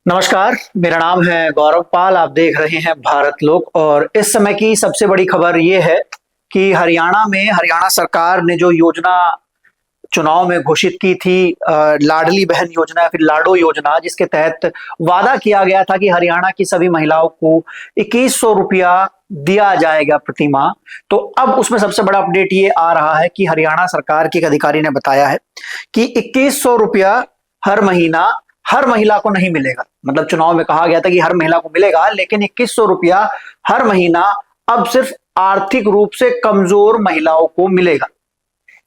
नमस्कार। मेरा नाम है गौरव पाल। आप देख रहे हैं भारत लोक और इस समय की सबसे बड़ी खबर ये है कि हरियाणा सरकार ने जो योजना चुनाव में घोषित की थी, लाडली बहन योजना या फिर लाडो योजना, जिसके तहत वादा किया गया था कि हरियाणा की सभी महिलाओं को 2100 रुपया दिया जाएगा प्रति माह। तो अब उसमें सबसे बड़ा अपडेट ये आ रहा है कि हरियाणा सरकार के एक अधिकारी ने बताया है कि 2100 रुपया हर महीना हर महिला को नहीं मिलेगा। मतलब चुनाव में कहा गया था कि हर महिला को मिलेगा, लेकिन 2100 रुपया हर महीना अब सिर्फ आर्थिक रूप से कमजोर महिलाओं को मिलेगा।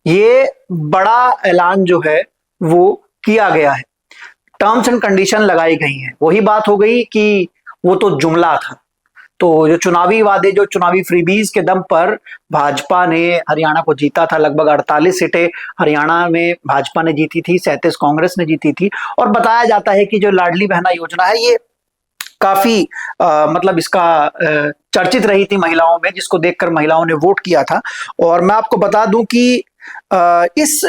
ये बड़ा ऐलान जो है वो किया गया है। टर्म्स एंड कंडीशन लगाई गई हैं। वही बात हो गई कि वो तो जुमला था। तो जो चुनावी वादे, जो चुनावी फ्रीबीज के दम पर भाजपा ने हरियाणा को जीता था, लगभग 48 सीटें हरियाणा में भाजपा ने जीती थी, 37 कांग्रेस ने जीती थी। और बताया जाता है कि जो लाडली बहना योजना है ये काफी मतलब इसका चर्चित रही थी महिलाओं में, जिसको देखकर महिलाओं ने वोट किया था। और मैं आपको बता दूं कि इस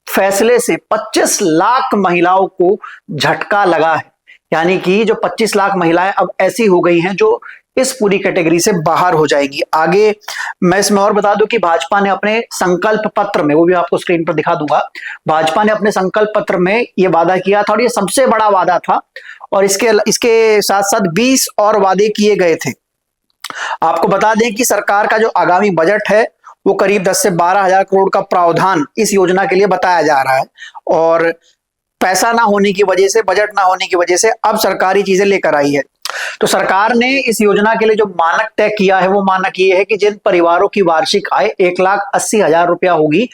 फैसले से 25 लाख महिलाओं को झटका लगा है। यानी कि जो 25 लाख महिलाएं अब ऐसी हो गई हैं जो इस पूरी कैटेगरी से बाहर हो जाएगी। आगे मैं इसमें और बता दूं कि भाजपा ने अपने संकल्प पत्र में, वो भी आपको स्क्रीन पर दिखा दूंगा, भाजपा ने अपने संकल्प पत्र में ये वादा किया था और ये सबसे बड़ा वादा था। और इसके साथ साथ 20 और वादे किए गए थे। आपको बता दें कि सरकार का जो आगामी बजट है वो करीब 10 से 12 हजार करोड़ का प्रावधान इस योजना के लिए बताया जा रहा है। और पैसा ना होने की वजह से, बजट ना होने की वजह से अब सरकारी चीजें लेकर आई है। तो सरकार ने इस योजना के लिए जो मानक तय किया है वो मानक ये है कि जिन परिवारों की वार्षिक आय 1,80,000 रुपया होगी,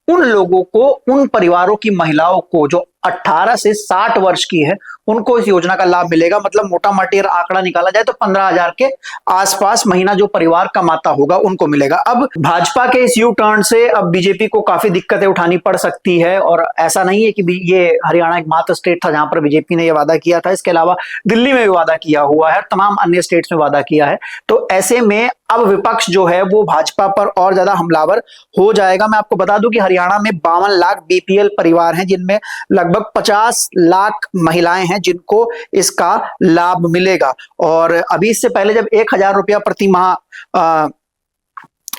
उन लोगों को, उन परिवारों की महिलाओं को जो 18 से 60 वर्ष की है, उनको इस योजना का लाभ मिलेगा। मतलब मोटा मोटी आंकड़ा निकाला जाए तो 15,000 के आसपास महीना जो परिवार कमाता होगा उनको मिलेगा। अब भाजपा के इस यू टर्न से अब बीजेपी को काफी दिक्कतें उठानी पड़ सकती है। और ऐसा नहीं है कि ये हरियाणा एक मात्र स्टेट था जहां पर बीजेपी ने यह वादा किया था। इसके अलावा दिल्ली में भी वादा किया हुआ है, तमाम अन्य स्टेट्स में वादा किया है। तो ऐसे में अब विपक्ष जो है वो भाजपा पर और ज्यादा हमलावर हो जाएगा। मैं आपको बता दूं कि हरियाणा में 52 लाख बीपीएल परिवार हैं, जिनमें लगभग 50 लाख महिलाएं हैं जिनको इसका लाभ मिलेगा। और अभी इससे पहले जब 1,000 रुपया प्रति माह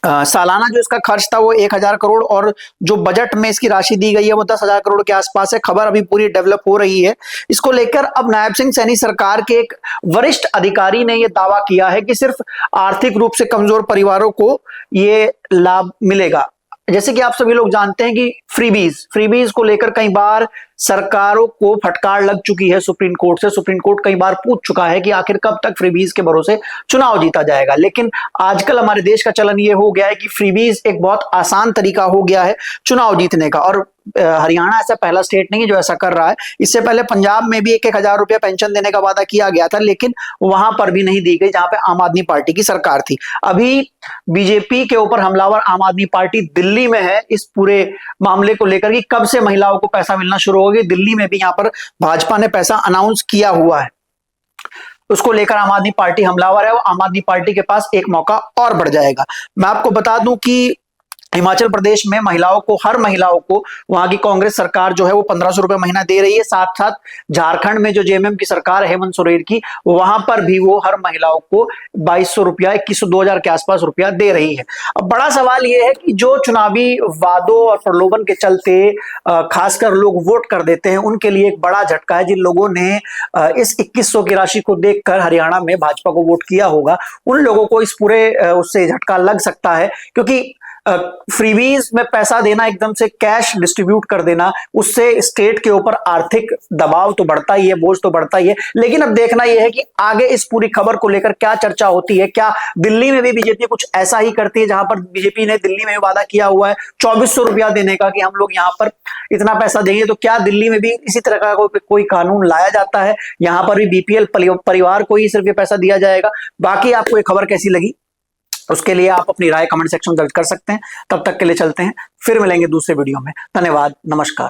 सालाना जो इसका खर्च था वो 1,000 करोड़, और जो बजट में इसकी राशि दी गई है वो 10,000 करोड़ के आसपास है। खबर अभी पूरी डेवलप हो रही है। इसको लेकर अब नायब सिंह सैनी सरकार के एक वरिष्ठ अधिकारी ने यह दावा किया है कि सिर्फ आर्थिक रूप से कमजोर परिवारों को ये लाभ मिलेगा। जैसे कि आप सभी लोग जानते हैं कि फ्रीबीज को लेकर कई बार सरकारों को फटकार लग चुकी है सुप्रीम कोर्ट से। सुप्रीम कोर्ट कई बार पूछ चुका है कि आखिर कब तक फ्रीबीज के भरोसे चुनाव जीता जाएगा। लेकिन आजकल हमारे देश का चलन ये हो गया है कि फ्रीबीज एक बहुत आसान तरीका हो गया है चुनाव जीतने का। और हरियाणा ऐसा पहला स्टेट नहीं है जो ऐसा कर रहा है। इससे पहले पंजाब में भी 1,000 रुपया पेंशन देने का वादा किया गया था, लेकिन वहां पर भी नहीं दी गई जहां पे आम आदमी पार्टी की सरकार थी। अभी बीजेपी के ऊपर हमलावर आम आदमी पार्टी दिल्ली में है इस पूरे मामले को लेकर कि कब से महिलाओं को पैसा मिलना शुरू होगी। दिल्ली में भी यहां पर भाजपा ने पैसा अनाउंस किया हुआ है। उसको लेकर आम आदमी पार्टी हमलावर है और आम आदमी पार्टी के पास एक मौका और बढ़ जाएगा। मैं आपको बता दूं कि हिमाचल प्रदेश में हर महिलाओं को वहां की कांग्रेस सरकार जो है वो 1,500 रुपए महीना दे रही है। साथ साथ झारखंड में जो जेएमएम की सरकार है हेमंत सोरेन की, वहां पर भी वो हर महिलाओं को 2,200 रुपया, 2100 2,000 के आसपास रुपया दे रही है। अब बड़ा सवाल ये है कि जो चुनावी वादों और प्रलोभन के चलते खासकर लोग वोट कर देते हैं, उनके लिए एक बड़ा झटका है। जिन लोगों ने इस 2100 की राशि को देखकर हरियाणा में भाजपा को वोट किया होगा, उन लोगों को इस पूरे उससे झटका लग सकता है। क्योंकि फ्रीबीज में पैसा देना, एकदम से कैश डिस्ट्रीब्यूट कर देना, उससे स्टेट के ऊपर आर्थिक दबाव तो बढ़ता ही है, बोझ तो बढ़ता ही है। लेकिन अब देखना यह है कि आगे इस पूरी खबर को लेकर क्या चर्चा होती है। क्या दिल्ली में भी बीजेपी कुछ ऐसा ही करती है, जहां पर बीजेपी ने दिल्ली में वादा किया हुआ है 2,400 रुपया देने का कि हम लोग यहां पर इतना पैसा देंगे। तो क्या दिल्ली में भी इसी तरह का कोई कानून लाया जाता है, यहां पर भी बीपीएल परिवार को ही सिर्फ ये पैसा दिया जाएगा? बाकी आपको ये खबर कैसी लगी, उसके लिए आप अपनी राय कमेंट सेक्शन में दर्ज कर सकते हैं। तब तक के लिए चलते हैं, फिर मिलेंगे दूसरे वीडियो में। धन्यवाद, नमस्कार।